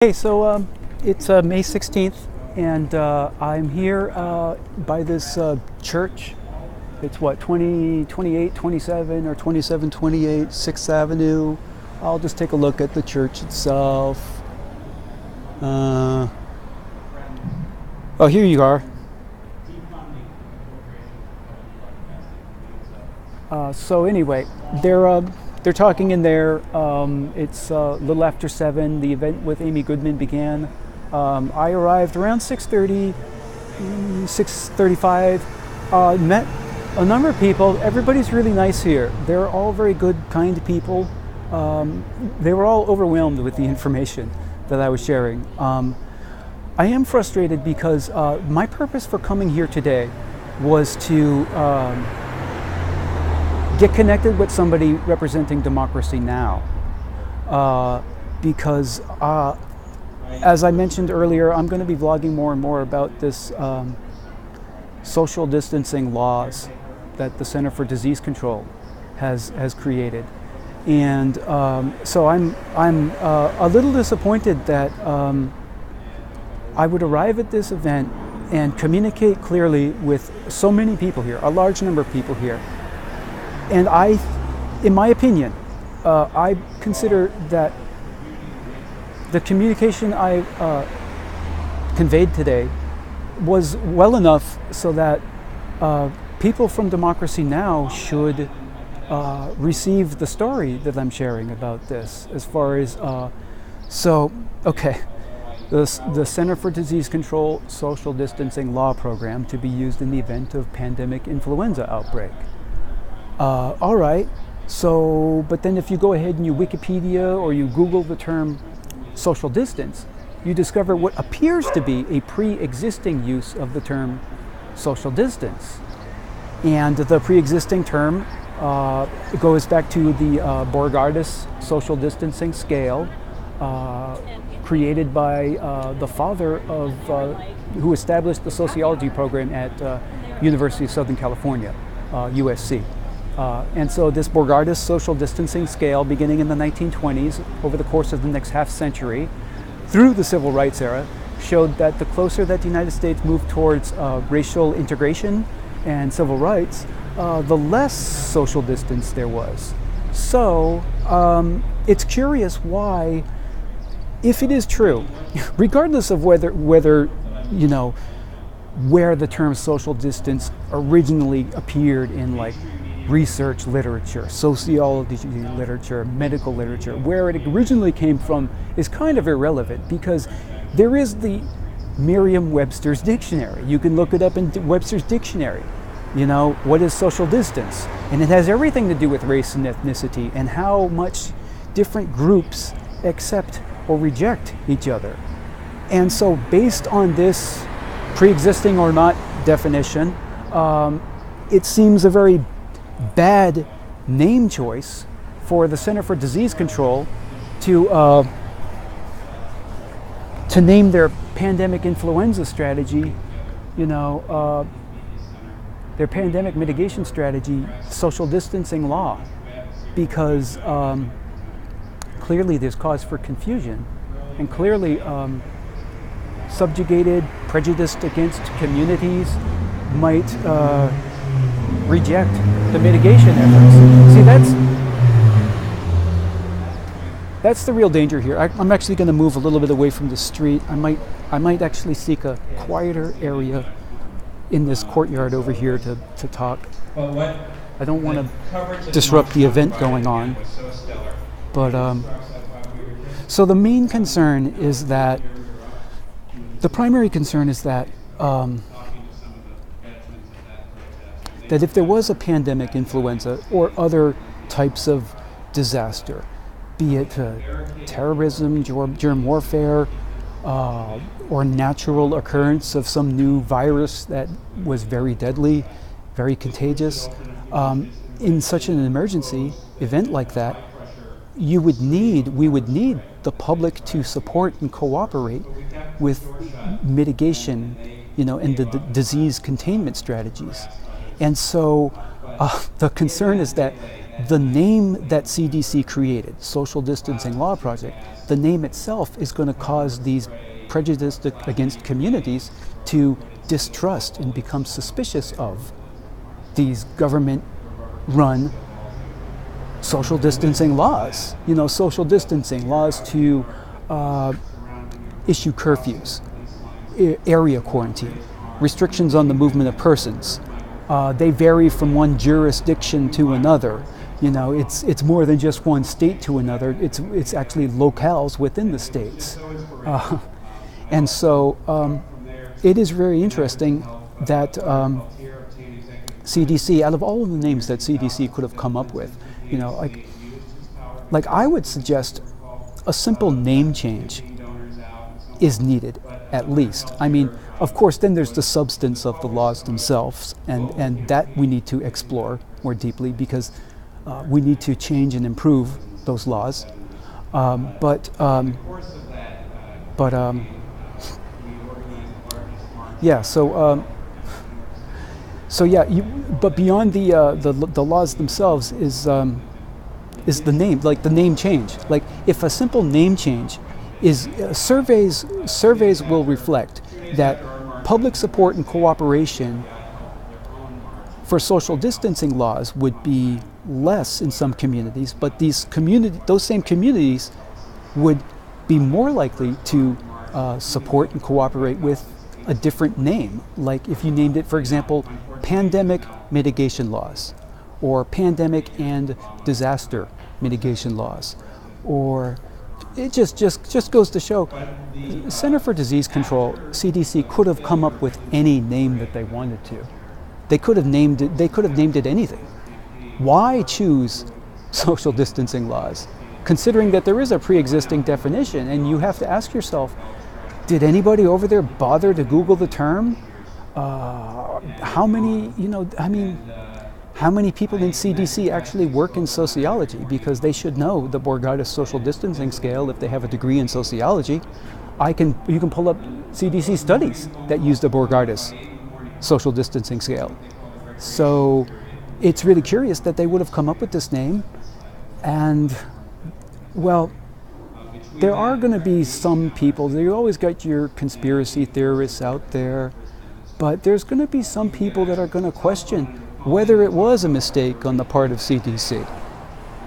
Hey, so it's May 16th, and I'm here by this church. It's what, 28, 27, or 27, 28, 6th Avenue. I'll just take a look at the church itself. Oh, here you are. So anyway, they're talking in there. It's a little after 7. The event with Amy Goodman began. I arrived around 6:30, 6:35. Met a number of people. Everybody's really nice here. They're all very good, kind people. They were all overwhelmed with the information that I was sharing. I am frustrated because my purpose for coming here today was to get connected with somebody representing democracy now, because as I mentioned earlier, I'm going to be vlogging more and more about this social distancing laws that the Center for Disease Control has created, and so I'm a little disappointed that I would arrive at this event and communicate clearly with so many people here, a large number of people here. And in my opinion, I consider that the communication I conveyed today was well enough so that people from Democracy Now! Should receive the story that I'm sharing about this. As far as, the Center for Disease Control Social Distancing Law Program to be used in the event of pandemic influenza outbreak. All right, but then if you go ahead and you Wikipedia or you Google the term social distance, you discover what appears to be a pre-existing use of the term social distance. And the pre-existing term goes back to the Borgardus social distancing scale, created by the father of who established the sociology program at University of Southern California, USC. And so this Borgardus social distancing scale, beginning in the 1920s, over the course of the next half century, through the civil rights era, showed that the closer that the United States moved towards racial integration and civil rights, the less social distance there was. So it's curious why, if it is true, regardless of whether where the term social distance originally appeared in research literature, sociology literature, medical literature, where it originally came from is kind of irrelevant, because there is the Merriam-Webster's dictionary. You can look it up in Webster's dictionary. What is social distance? And it has everything to do with race and ethnicity and how much different groups accept or reject each other. And so based on this pre-existing or not definition, it seems a very bad name choice for the Center for Disease Control to name their pandemic influenza strategy, their pandemic mitigation strategy, social distancing law, because clearly there's cause for confusion, and clearly subjugated, prejudiced against communities might reject the mitigation efforts. See, that's the real danger here. I'm actually going to move a little bit away from the street. I might actually seek a quieter area in this courtyard over here to talk. I don't want to disrupt the event going on. But so the main concern is that the primary concern is that that if there was a pandemic influenza or other types of disaster, be it terrorism, germ warfare, or natural occurrence of some new virus that was very deadly, very contagious, in such an emergency event like that, we would need the public to support and cooperate with mitigation, and the disease containment strategies. And so the concern is that the name that CDC created, Social Distancing Law Project, the name itself is going to cause these prejudiced against communities to distrust and become suspicious of these government-run social distancing laws. Social distancing laws to issue curfews, area quarantine, restrictions on the movement of persons. They vary from one jurisdiction to another. It's more than just one state to another. It's actually locales within the states. And so it is very interesting that CDC, out of all of the names that CDC could have come up with, like I would suggest a simple name change is needed, at least. I mean, of course, then there's the substance of the laws themselves, and that we need to explore more deeply, because we need to change and improve those laws. Yeah. But beyond the laws themselves is the name, like the name change. Like if a simple name change is surveys will reflect that public support and cooperation for social distancing laws would be less in some communities, but those same communities would be more likely to support and cooperate with a different name. Like if you named it, for example, pandemic mitigation laws, or pandemic and disaster mitigation laws, or it just goes to show Center for Disease Control, CDC, could have come up with any name that they wanted to. They could have named it anything. Why choose social distancing laws, considering that there is a pre-existing definition? And you have to ask yourself, did anybody over there bother to Google the term? How many people in CDC actually work in sociology? Because they should know the Borgatis social distancing scale if they have a degree in sociology. You can pull up CDC studies that use the Borgatis social distancing scale. So it's really curious that they would have come up with this name. And, well, there are going to be some people, you always got your conspiracy theorists out there, but there's going to be some people that are going to question whether it was a mistake on the part of CDC.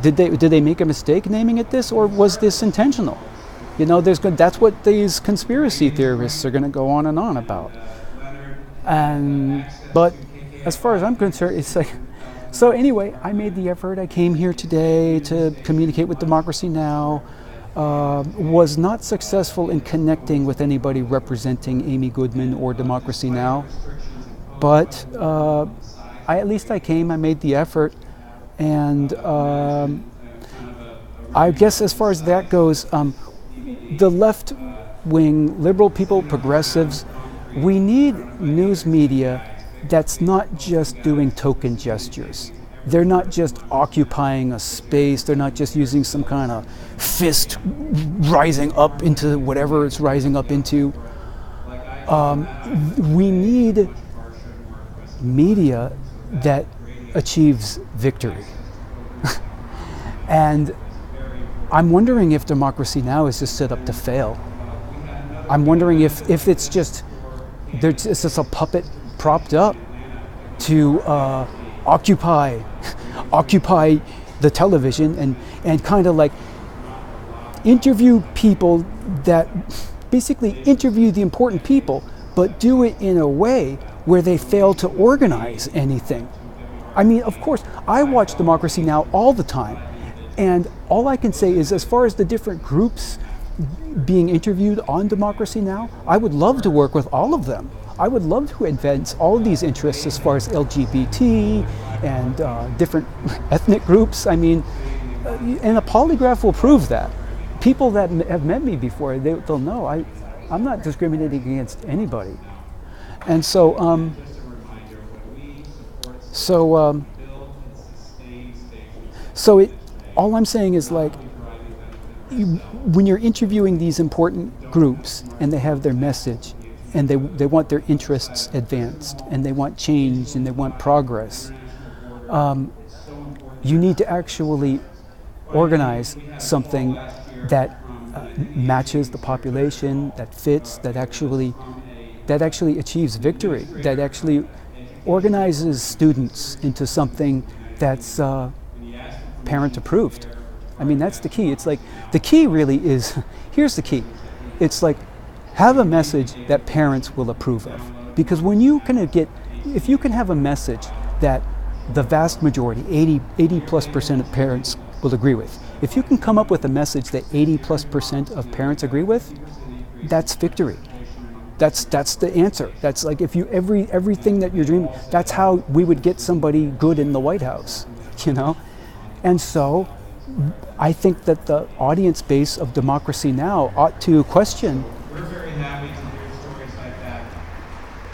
Did they make a mistake naming it this, or was this intentional? That's what these conspiracy theorists are going to go on and on about. But as far as I'm concerned, it's like, so anyway, I made the effort. I came here today to communicate with Democracy Now!. Was not successful in connecting with anybody representing Amy Goodman or Democracy Now!, but at least I came, I made the effort, and I guess as far as that goes, the left-wing, liberal people, progressives, we need news media that's not just doing token gestures. They're not just occupying a space. They're not just using some kind of fist rising up into whatever it's rising up into. We need media that achieves victory. And I'm wondering if Democracy Now! Is just set up to fail. I'm wondering if it's just a puppet propped up to occupy the television and kind of like interview people, that basically interview the important people, but do it in a way where they fail to organize anything. I mean, of course, I watch Democracy Now! All the time, and all I can say is, as far as the different groups being interviewed on Democracy Now!, I would love to work with all of them. I would love to advance all of these interests as far as LGBT and different ethnic groups. I mean, and a polygraph will prove that. People that have met me before, they'll know I'm not discriminating against anybody. And so, all I'm saying is, like, when you're interviewing these important groups and they have their message, and they want their interests advanced, and they want change, and they want progress, You need to actually organize something that matches the population, that fits, that actually achieves victory, that actually organizes students into something that's parent approved. I mean, that's the key. It's like, the key really is, here's the key. It's like, have a message that parents will approve of. Because when you if you can have a message that the vast majority, 80+% of parents will agree with. If you can come up with a message that 80+% of parents agree with, that's victory. That's the answer. That's like, if you everything that you're dreaming, that's how we would get somebody good in the White House, you know? And so I think that the audience base of Democracy Now! Ought to question. We're very happy to hear stories like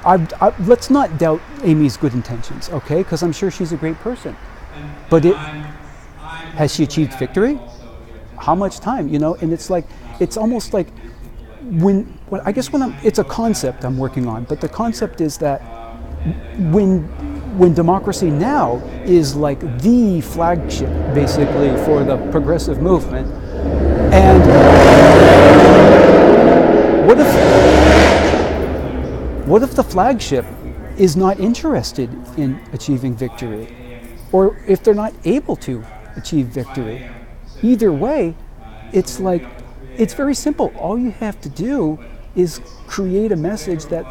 that. Let's not doubt Amy's good intentions, okay? Because I'm sure she's a great person. But has she achieved victory? How much time, you know? And it's almost like it's a concept I'm working on, but the concept is that when Democracy Now! Is like the flagship, basically, for the progressive movement, and what if the flagship is not interested in achieving victory, or if they're not able to achieve victory? Either way, it's like, it's very simple. All you have to do is create a message that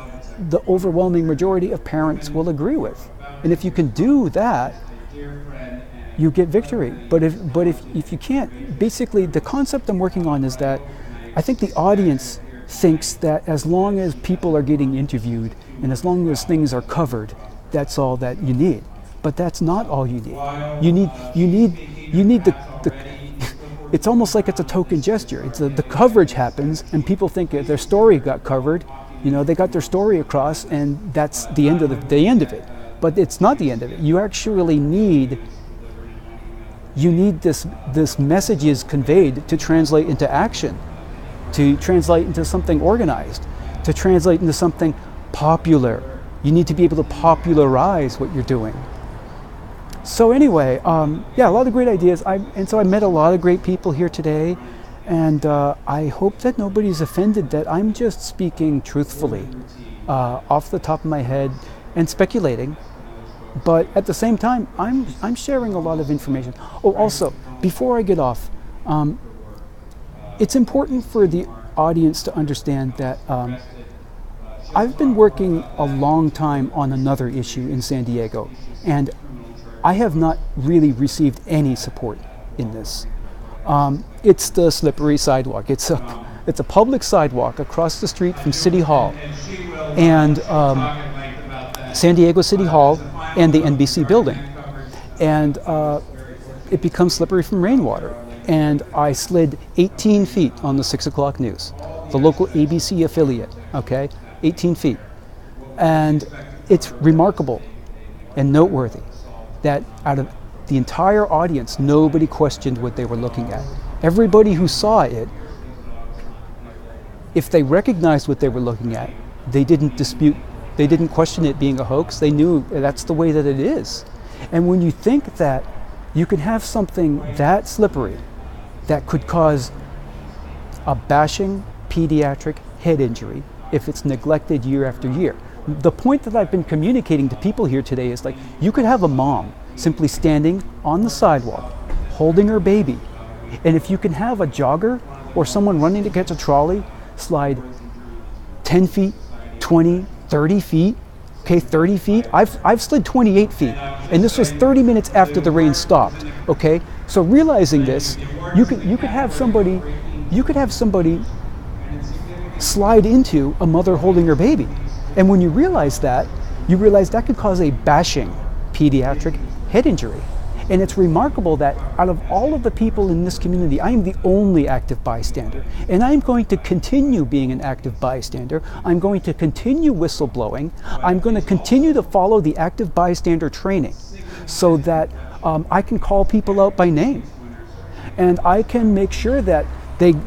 the overwhelming majority of parents will agree with. And if you can do that, you get victory. But if you can't, basically the concept I'm working on is that I think the audience thinks that as long as people are getting interviewed and as long as things are covered, that's all that you need. But that's not all you need. You need the it's almost like it's a token gesture. It's the coverage happens and people think their story got covered. You know, they got their story across and that's the end of it. But it's not the end of it. You actually need this messages conveyed to translate into action, to translate into something organized, to translate into something popular. You need to be able to popularize what you're doing. So anyway, yeah, a lot of great ideas. And so I met a lot of great people here today, and I hope that nobody's offended that I'm just speaking truthfully, off the top of my head and speculating. But at the same time, I'm sharing a lot of information. Oh, also, before I get off, it's important for the audience to understand that I've been working a long time on another issue in San Diego, and I have not really received any support in this. It's the slippery sidewalk. It's a public sidewalk across the street from City Hall, and San Diego City Hall and the NBC building. And it becomes slippery from rainwater. And I slid 18 feet on the 6 o'clock news, the local ABC affiliate, okay, 18 feet. And it's remarkable and noteworthy that out of the entire audience, nobody questioned what they were looking at. Everybody who saw it, if they recognized what they were looking at, they didn't dispute, they didn't question it being a hoax. They knew that's the way that it is. And when you think that you can have something that slippery that could cause a bashing pediatric head injury if it's neglected year after year. The point that I've been communicating to people here today is like, you could have a mom simply standing on the sidewalk, holding her baby. And if you can have a jogger or someone running to catch a trolley slide 10 feet, 20, 30 feet, okay, 30 feet. I've slid 28 feet, and this was 30 minutes after the rain stopped, okay? So realizing this, you could have somebody slide into a mother holding her baby. And when you realize that could cause a bashing pediatric head injury. And it's remarkable that out of all of the people in this community, I am the only active bystander. And I'm going to continue being an active bystander. I'm going to continue whistleblowing. I'm going to continue to follow the active bystander training so that I can call people out by name. And I can make sure that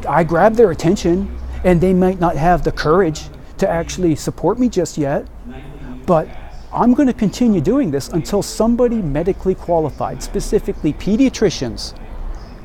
I grab their attention, and they might not have the courage to actually support me just yet, but I'm going to continue doing this until somebody medically qualified, specifically pediatricians,